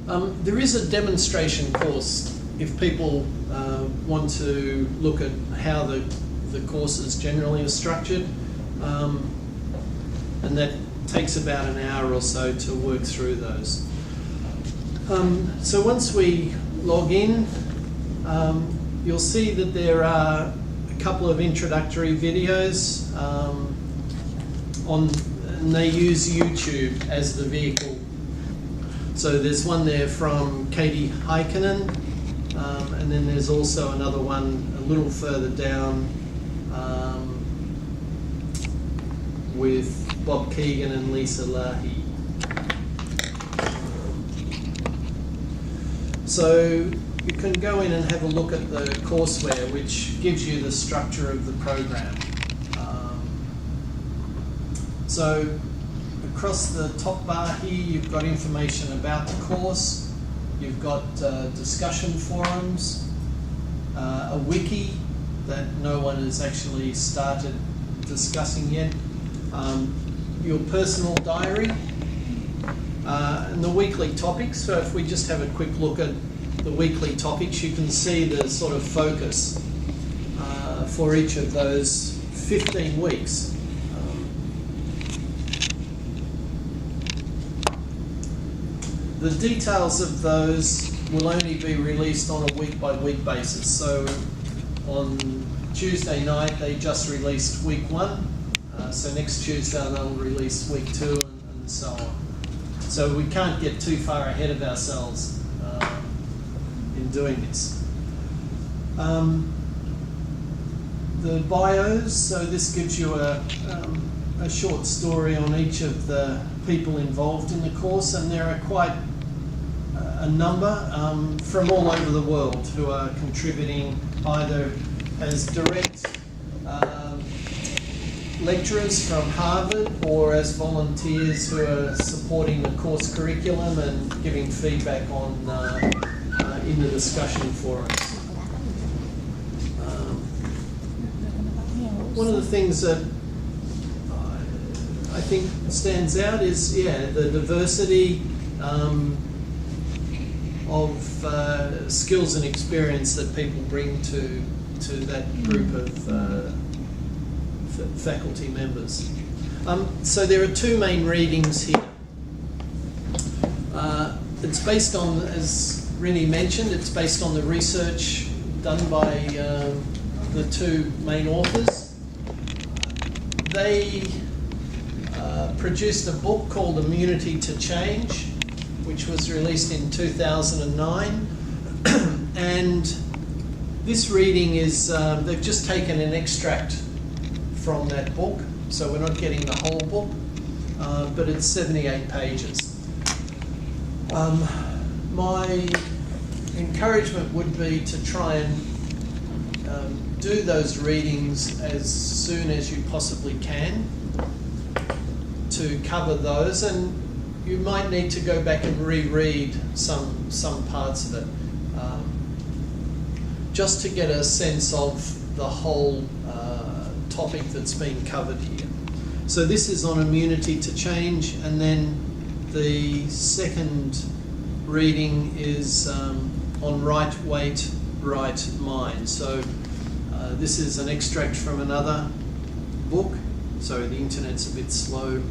There is a demonstration course if people want to look at how the courses generally are structured, and that takes about an hour or so to work through those. So once we log in, you'll see that there are a couple of introductory videos and they use YouTube as the vehicle. So there's one there from Katie Heikkinen, and then there's also another one a little further down with Bob Keegan and Lisa Lahi. So you can go in and have a look at the courseware, which gives you the structure of the program. So across the top bar here, you've got information about the course. You've got discussion forums, a wiki that no one has actually started discussing yet, your personal diary, and the weekly topics. So if we just have a quick look at the weekly topics, you can see the sort of focus for each of those 15 weeks. The details of those will only be released on a week-by-week basis. So on Tuesday night, they just released week 1. So next Tuesday, they'll release week 2 and so on. So we can't get too far ahead of ourselves in doing this. The bios, so this gives you a short story on each of the people involved in the course, and there are quite a number from all over the world who are contributing either as direct lecturers from Harvard or as volunteers who are supporting the course curriculum and giving feedback on in the discussion forums. One of the things that I think stands out is, the diversity of skills and experience that people bring to that group of faculty members. So there are 2 main readings here. It's based on, as Rini mentioned, it's based on the research done by the 2 main authors. They produced a book called Immunity to Change, which was released in 2009. And this reading is, they've just taken an extract from that book, so we're not getting the whole book, but it's 78 pages. My encouragement would be to try and do those readings as soon as you possibly can to cover those, and you might need to go back and reread some parts of it, just to get a sense of the whole topic that's been covered here. So this is on immunity to change, and then the second reading is on right weight, right mind. So this is an extract from another book. Sorry, the internet's a bit slow.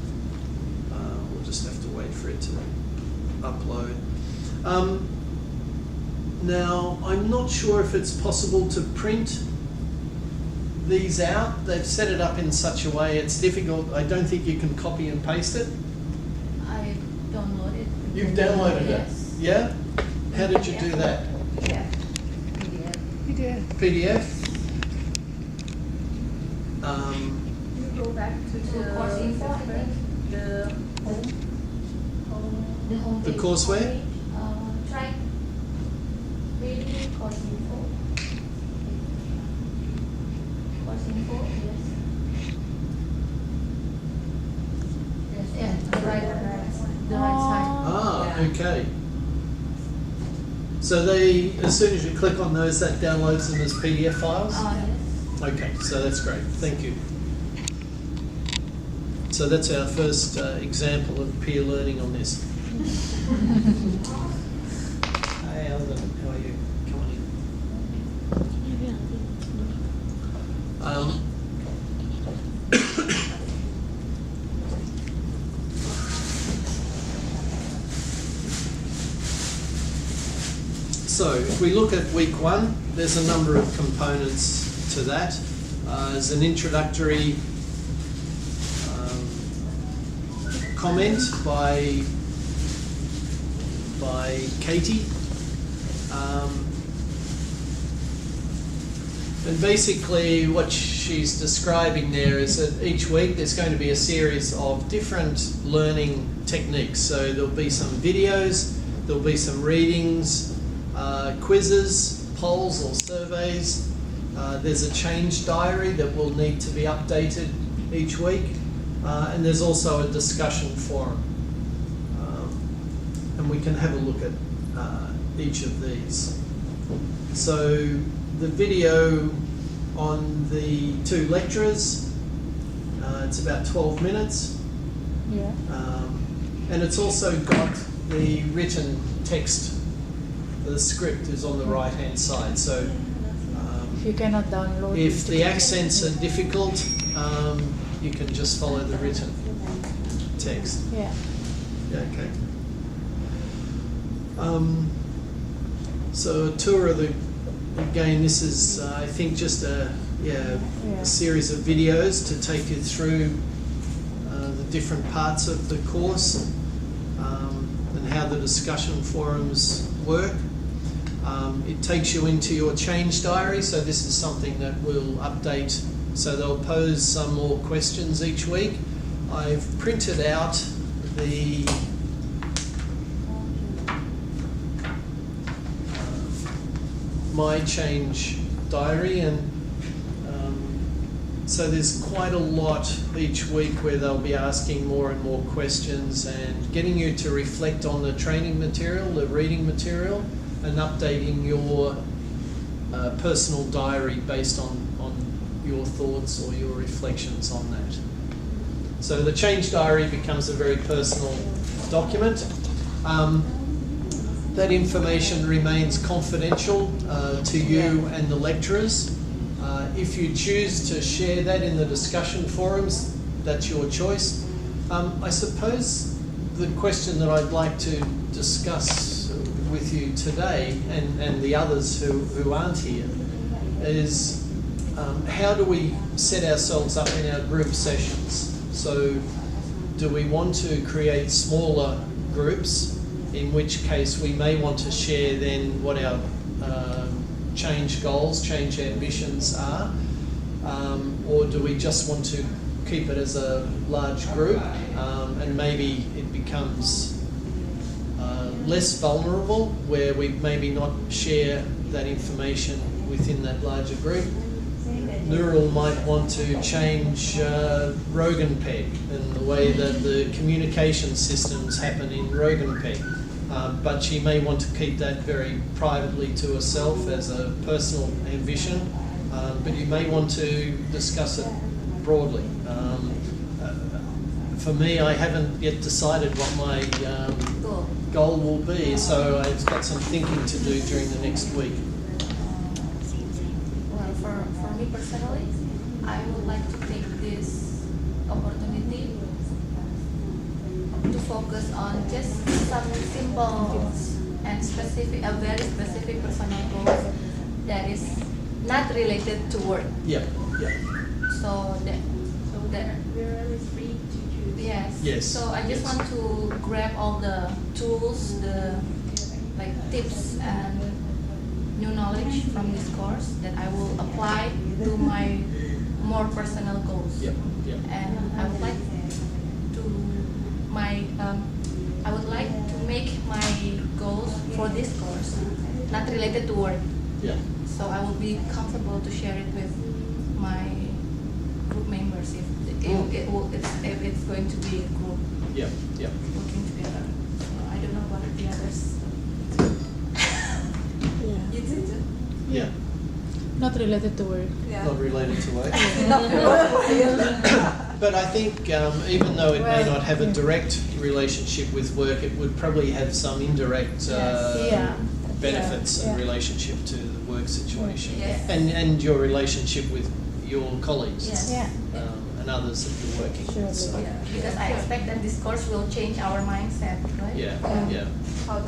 We'll just have to wait for it to upload. Now, I'm not sure if it's possible to print these out. They've set it up in such a way it's difficult. I don't think you can copy and paste it. I downloaded it. You've downloaded yes. it? Yeah? How did you do that? Yeah. PDF? You go back to the course info, I think. The home The page. courseware? Try reading course info. Course info, yes. Yes, yeah, the right side. Ah, Yeah. okay. So they, as soon as you click on those, that downloads them as PDF files? Yes. Okay, so that's great. Thank you. So that's our first example of peer learning on this. So if we look at week 1, there's a number of components to that. As an introductory comment by Katie. And basically what she's describing there is that each week there's going to be a series of different learning techniques. So there'll be some videos, there'll be some readings, quizzes, polls or surveys. There's a change diary that will need to be updated each week. And there's also a discussion forum. And we can have a look at each of these. So the video on the 2 lecturers, it's about 12 minutes. Yeah. And it's also got the written text. The script is on the right-hand side. So If you cannot download if it, the accents are difficult, you can just follow the written text. Yeah. Yeah, okay. So a tour of the, again, this is I think just a series of videos to take you through the different parts of the course and how the discussion forums work. It takes you into your change diary, so this is something that will update, so they'll pose some more questions each week. I've printed out the my change diary, and so there's quite a lot each week where they'll be asking more and more questions and getting you to reflect on the training material, the reading material, and updating your personal diary based on your thoughts or your reflections on that. So the change diary becomes a very personal document. That information remains confidential to you and the lecturers. If you choose to share that in the discussion forums, that's your choice. I suppose the question that I'd like to discuss with you today, and the others who aren't here, is how do we set ourselves up in our group sessions? So do we want to create smaller groups, in which case we may want to share then what our change goals, change ambitions are, or do we just want to keep it as a large group and maybe it becomes less vulnerable, where we maybe not share that information within that larger group. Nurul might want to change Rogan Peg and the way that the communication systems happen in Rogan Peg. But she may want to keep that very privately to herself as a personal ambition, but you may want to discuss it broadly. For me, I haven't yet decided what my goal will be, so I've got some thinking to do during the next week. Well, for me personally, I would like to take this opportunity to focus on just some simple and specific, a very specific personal goals that is not related to work. Yeah, yeah. So that we're really free to choose. yes. Yes. So I just want to grab all the tools, the like tips and new knowledge from this course that I will apply to my more personal goals. Yep, yep. And I would like to make my goals for this course not related to work. Yeah. So I will be comfortable to share it with my group members if it's going to be a group Yeah, yeah. working together. So I don't know what the others. Yeah. You did it? Yeah. Not related to work. Yeah. Not related to work. Not But I think even though it may not have a direct relationship with work, it would probably have some indirect Yeah. benefits Yeah. in relationship to the work situation Yes. and your relationship with your colleagues. Yes. Yeah. and others that you're working with. So, Surely. Yeah, because I expect that this course will change our mindset, right? yeah, yeah, How to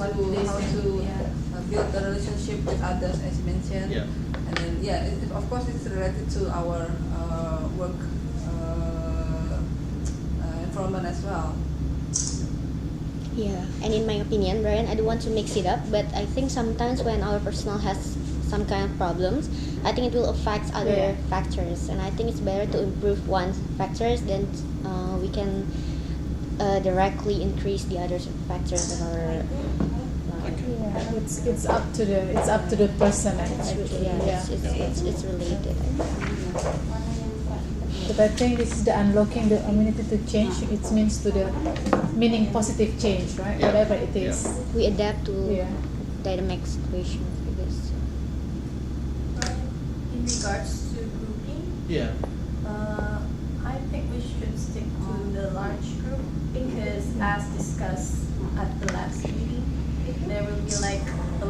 build the relationship with others, as you mentioned. yeah. And then of course it's related to our work environment as well. Yeah, and in my opinion, Brian, I don't want to mix it up, but I think sometimes when our personnel has some kind of problems, I think it will affect other Yeah. factors, and I think it's better to improve one factors than we can directly increase the other factors of our life. Yeah, it's up to the person actually. Yeah, it's related. But I think this is the unlocking the ability to change. It means to the meaning positive change, right? Yeah. Whatever it is. We adapt to Yeah. dynamic situation, I guess. In regards to grouping, Yeah, I think we should stick to the large group because as discussed at the last meeting, there will be like a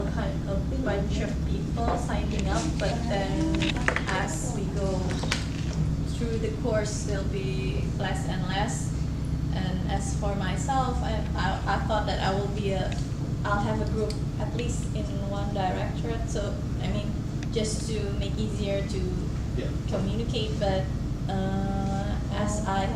bunch of people signing up, but then as we go through the course, there'll be less and less. And as for myself, I thought that I'll have a group at least in one directorate. So I mean, just to make easier to yeah. communicate. But as I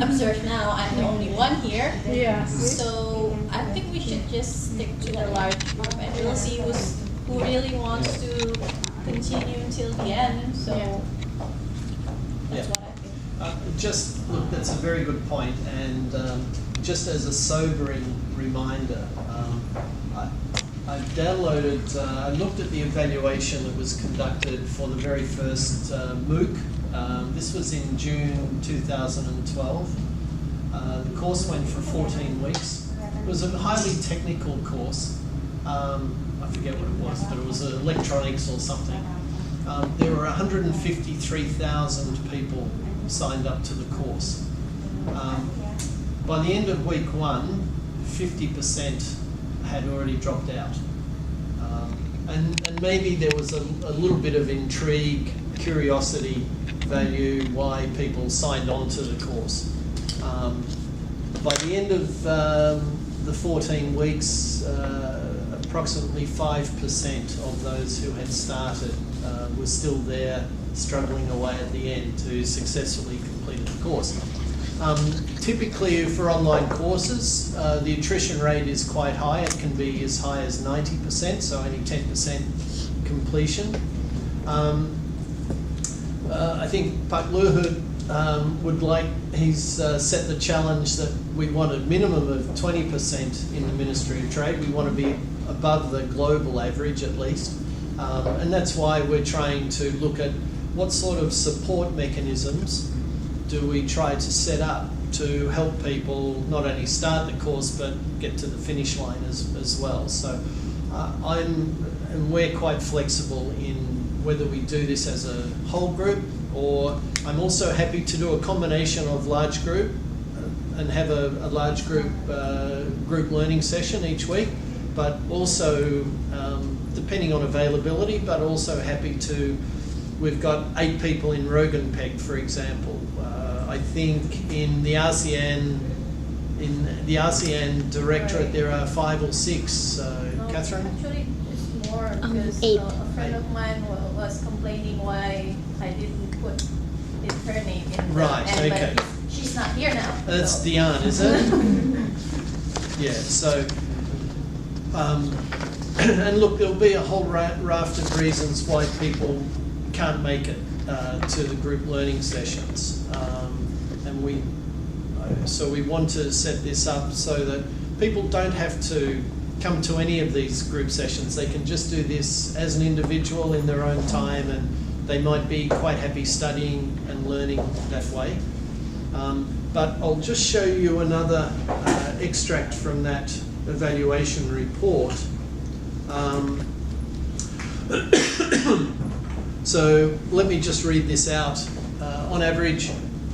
observe now, I'm the only one here. Yeah. So I think we should just stick to the large group, and we'll see who really wants to continue until the end. So that's Yeah. what I think. Look, that's a very good point, and just as a sobering reminder, I downloaded, I looked at the evaluation that was conducted for the very first MOOC. This was in June 2012. The course went for 14 weeks. It was a highly technical course. I forget what it was, but it was electronics or something. There were 153,000 people signed up to the course. By the end of week one, 50% had already dropped out. And maybe there was a little bit of intrigue, curiosity, value, why people signed on to the course. By the end of the 14 weeks, approximately 5% of those who had started were still there, struggling away at the end to successfully complete the course. Typically for online courses, the attrition rate is quite high. It can be as high as 90%, so only 10% completion. I think Pak Luhut he's set the challenge that we want a minimum of 20% in the Ministry of Trade. We want to be above the global average at least. And that's why we're trying to look at what sort of support mechanisms do we try to set up to help people not only start the course but get to the finish line as well. So we're quite flexible in whether we do this as a whole group, or I'm also happy to do a combination of large group and have a large group learning session each week, but also depending on availability, but also happy to, we've got 8 people in Roganpeg, for example. I think in the ASEAN directorate there are 5 or 6. No, Catherine? Actually, it's more because 8. a friend of mine was complaining why I didn't put her name in the Right, and okay. But she's not here now. That's so. Diane, is it? Yeah, so, and look, there'll be a whole raft of reasons why people can't make it to the group learning sessions. So we want to set this up so that people don't have to come to any of these group sessions. They can just do this as an individual in their own time, and they might be quite happy studying and learning that way. But I'll just show you another extract from that evaluation report. So let me just read this out. On average,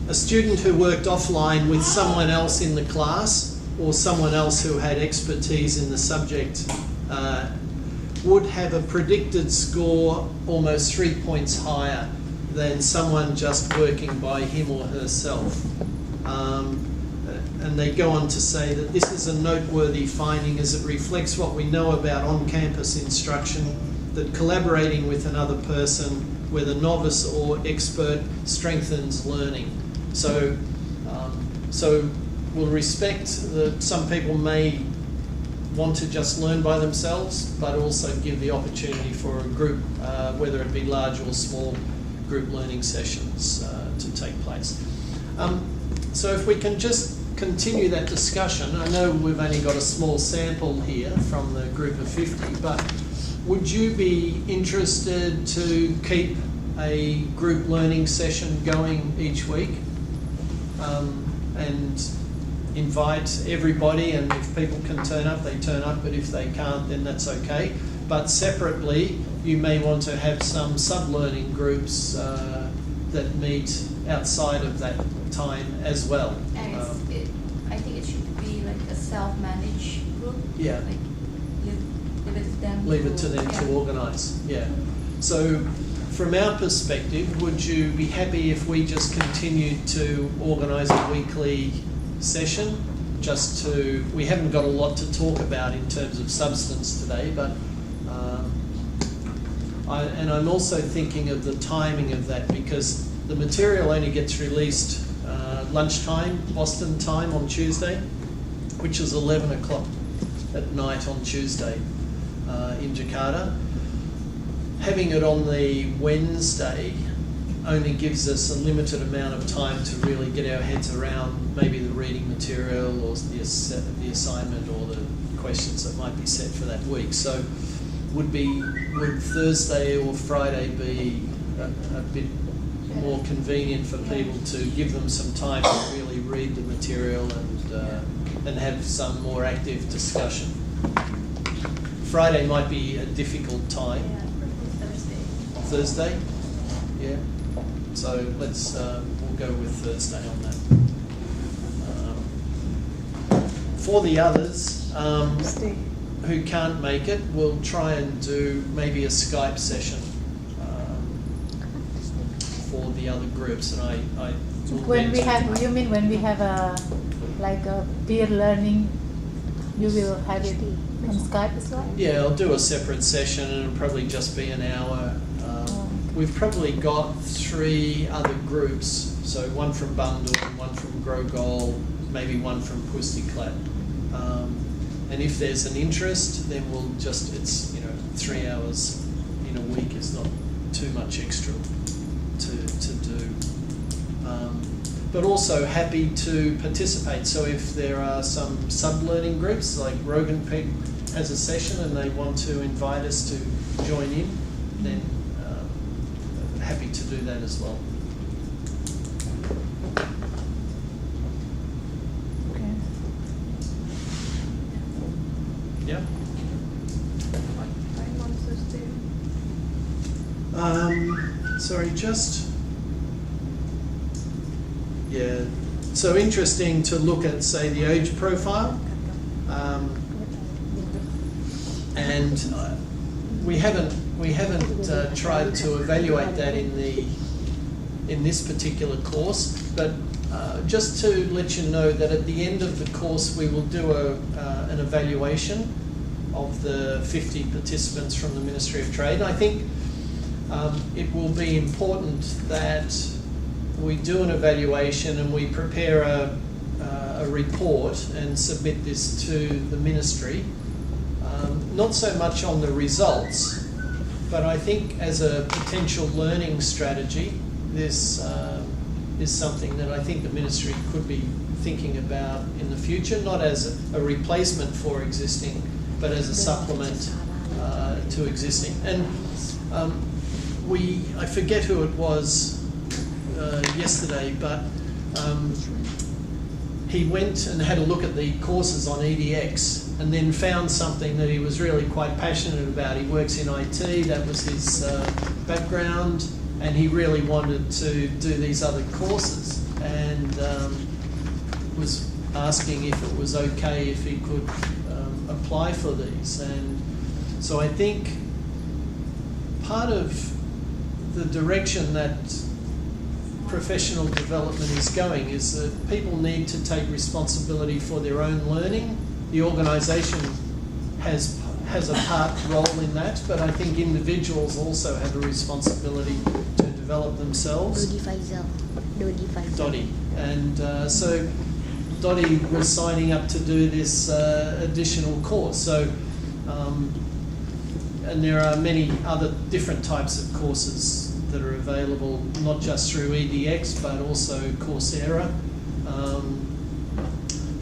a student who worked offline with someone else in the class or someone else who had expertise in the subject would have a predicted score almost 3 points higher than someone just working by him or herself. And they go on to say that this is a noteworthy finding as it reflects what we know about on-campus instruction, that collaborating with another person, whether novice or expert, strengthens learning. So we'll respect that some people may want to just learn by themselves, but also give the opportunity for a group, whether it be large or small, group learning sessions to take place. So if we can just continue that discussion, I know we've only got a small sample here from the group of 50, but would you be interested to keep a group learning session going each week and invite everybody, and if people can turn up, they turn up, but if they can't, then that's okay. But separately, you may want to have some sub-learning groups that meet outside of that time as well. And I think it should be like a self-managed group. Yeah. Like leave it to them. To organise. Yeah. So, from our perspective, would you be happy if we just continued to organise a weekly session? We haven't got a lot to talk about in terms of substance today, but I'm also thinking of the timing of that, because the material only gets released lunchtime, Boston time on Tuesday, which is 11 o'clock at night on Tuesday in Jakarta. Having it on the Wednesday only gives us a limited amount of time to really get our heads around maybe the reading material or the assignment or the questions that might be set for that week. So would Thursday or Friday be a bit more convenient for people to give them some time to really read the material and have some more active discussion? Friday might be a difficult time. Yeah, Thursday? Yeah. So let's we'll go with Thursday on that. For the others who can't make it, we'll try and do maybe a Skype session for the other groups, and I will When we mention- have, you mean when we have a peer learning, you will have it on Skype as well? Yeah, I'll do a separate session, and it'll probably just be an hour. We've probably got 3 other groups, so one from Bundle, one from Grogol, maybe one from Pustiklat. And if there's an interest, then we'll just, it's 3 hours in a week is not too much extra to do. But also happy to participate. So if there are some sub-learning groups, like Rogan Peak has a session and they want to invite us to join in, then happy to do that as well. Okay. Yeah. What time on Thursday? Sorry, yeah. So interesting to look at, say, the age profile, and we haven't tried to evaluate that in this particular course, but just to let you know that at the end of the course we will do an evaluation of the 50 participants from the Ministry of Trade. And I think it will be important that we do an evaluation and we prepare a report and submit this to the Ministry, not so much on the results, but I think as a potential learning strategy, this is something that I think the Ministry could be thinking about in the future, not as a replacement for existing, but as a supplement to existing. And I forget who it was yesterday, but he went and had a look at the courses on EDX and then found something that he was really quite passionate about. He works in IT, that was his background, and he really wanted to do these other courses, and was asking if it was okay if he could apply for these. And so I think part of the direction that professional development is going is that people need to take responsibility for their own learning. The organisation has a part role in that, but I think individuals also have a responsibility to develop themselves. Dodi. And so Dottie was signing up to do this additional course. So, and there are many other different types of courses that are available, not just through EDX, but also Coursera,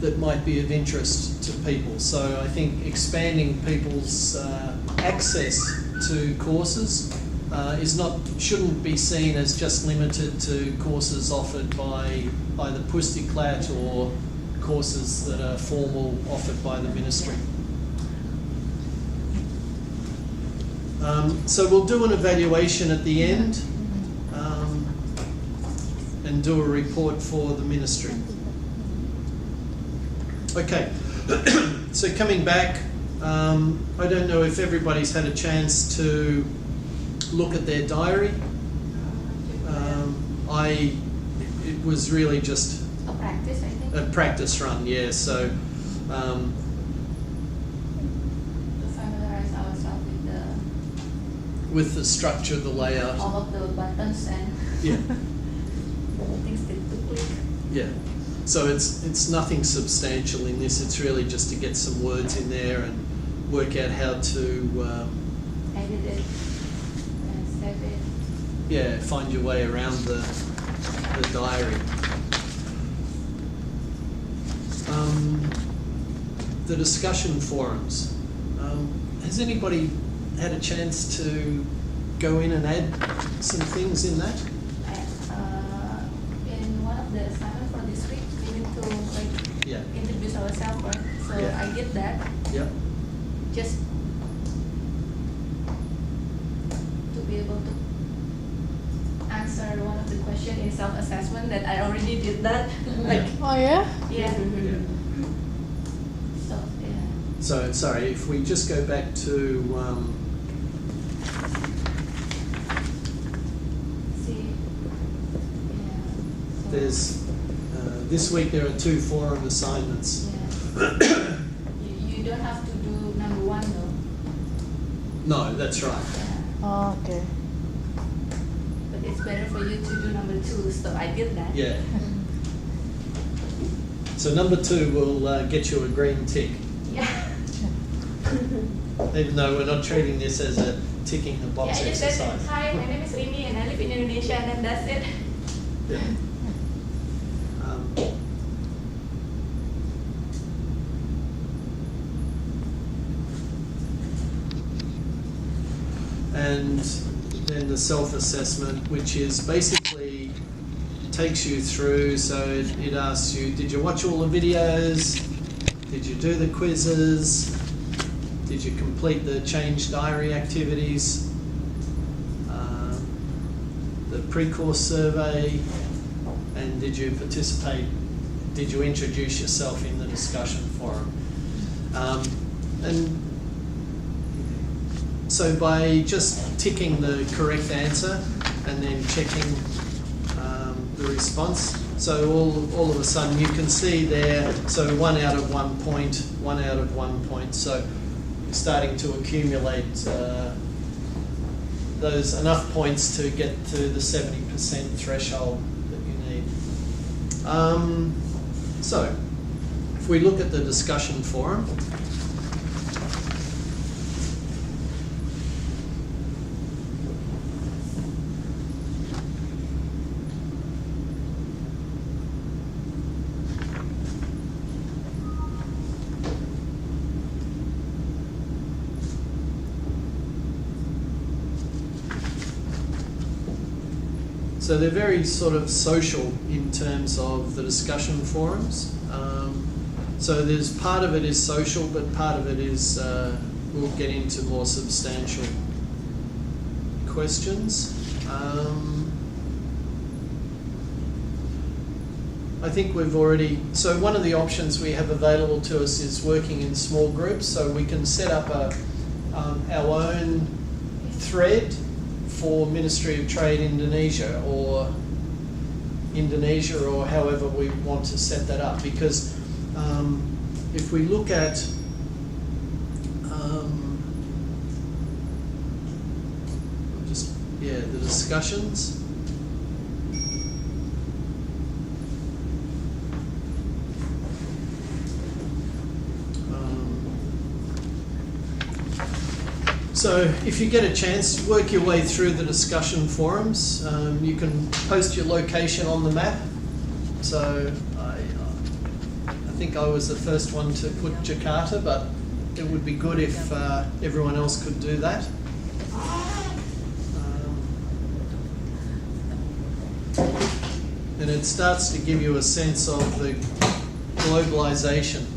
that might be of interest to people. So I think expanding people's access to courses shouldn't be seen as just limited to courses offered by either Pustiklat or courses that are formal offered by the ministry. So we'll do an evaluation at the end and do a report for the ministry. Okay, so coming back, I don't know if everybody's had a chance to look at their diary. It was really just A practice, I think. a practice run, yeah. So To familiarize ourselves with the structure, the layout, all of the buttons and yeah, things to click. yeah. So it's nothing substantial in this. It's really just to get some words in there and work out how to Edit it and save it. yeah, find your way around the diary. The discussion forums. Has anybody had a chance to go in and add some things in that? In one of the assignments for this week, we need to Yeah. introduce ourselves, right? So Yeah. I did that Yep. just to be able to answer one of the questions in self-assessment that I already did that. Oh yeah? Yeah. Yeah. So yeah. So sorry, if we just go back to See. Yeah. So, there's this week there are 2 forum assignments. Yeah. You don't have to do number 1 though. No, that's right. Yeah. Oh, okay. But it's better for you to do number 2, so I did that. Yeah. So number 2 will get you a green tick, Yeah. even though we're not treating this as a ticking the Yeah, box I just said, exercise. hi, my name is Rini and I live in Indonesia, and then that's it. Yeah. And then the self-assessment, which is basically takes you through, so it asks you, did you watch all the videos? Did you do the quizzes? Did you complete the change diary activities? The pre-course survey? And did you participate? Did you introduce yourself in the discussion forum? And so by just ticking the correct answer and then checking the response, so all of a sudden you can see there, so 1 out of 1 point, 1 out of 1 point, so you're starting to accumulate those enough points to get to the 70% threshold that you need. So if we look at the discussion forum, so they're very sort of social in terms of the discussion forums. So there's part of it is social, but part of it is we'll get into more substantial questions. I think we've already, so one of the options we have available to us is working in small groups, so we can set up our own thread for Ministry of Trade Indonesia or however we want to set that up, because if we look at the discussions. So if you get a chance, work your way through the discussion forums. You can post your location on the map. So I think I was the first one to put Jakarta, but it would be good if everyone else could do that. And it starts to give you a sense of the globalization.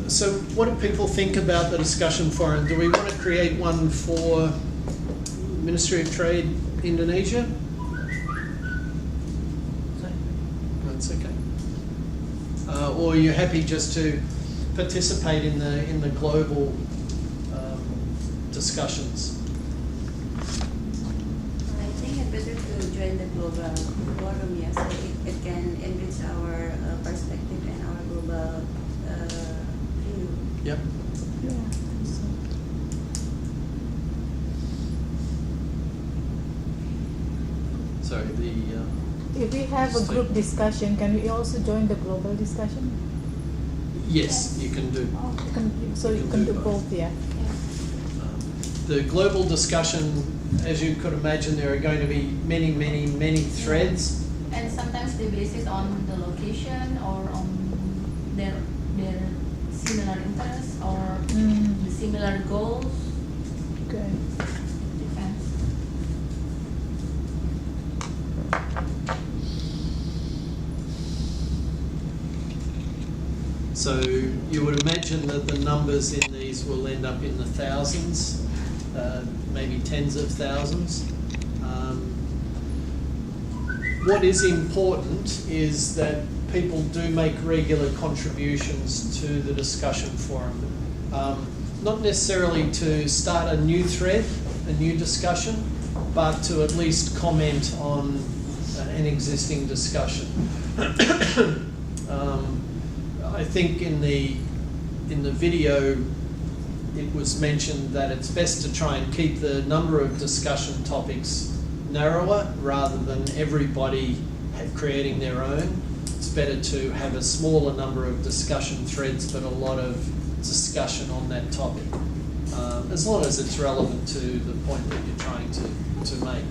So what do people think about the discussion forum? Do we want to create one for Ministry of Trade Indonesia? That's okay. Or are you happy just to participate in the global discussions? I think it's better to join the global forum, yes, so it can enrich our perspective and our global view. Yep. Sorry, if we have a group discussion, can we also join the global discussion? yes, you can do. You can do both, yeah. The global discussion, as you could imagine, there are going to be many threads. And sometimes they base it on the location or on their similar interests or the similar goals. Okay. Depends. So you would imagine that the numbers in these will end up in the thousands, maybe tens of thousands. What is important is that people do make regular contributions to the discussion forum. Not necessarily to start a new thread, a new discussion, but to at least comment on an existing discussion. I think in the video it was mentioned that it's best to try and keep the number of discussion topics narrower rather than everybody creating their own. It's better to have a smaller number of discussion threads but a lot of discussion on that topic, as long as it's relevant to the point that you're trying to make.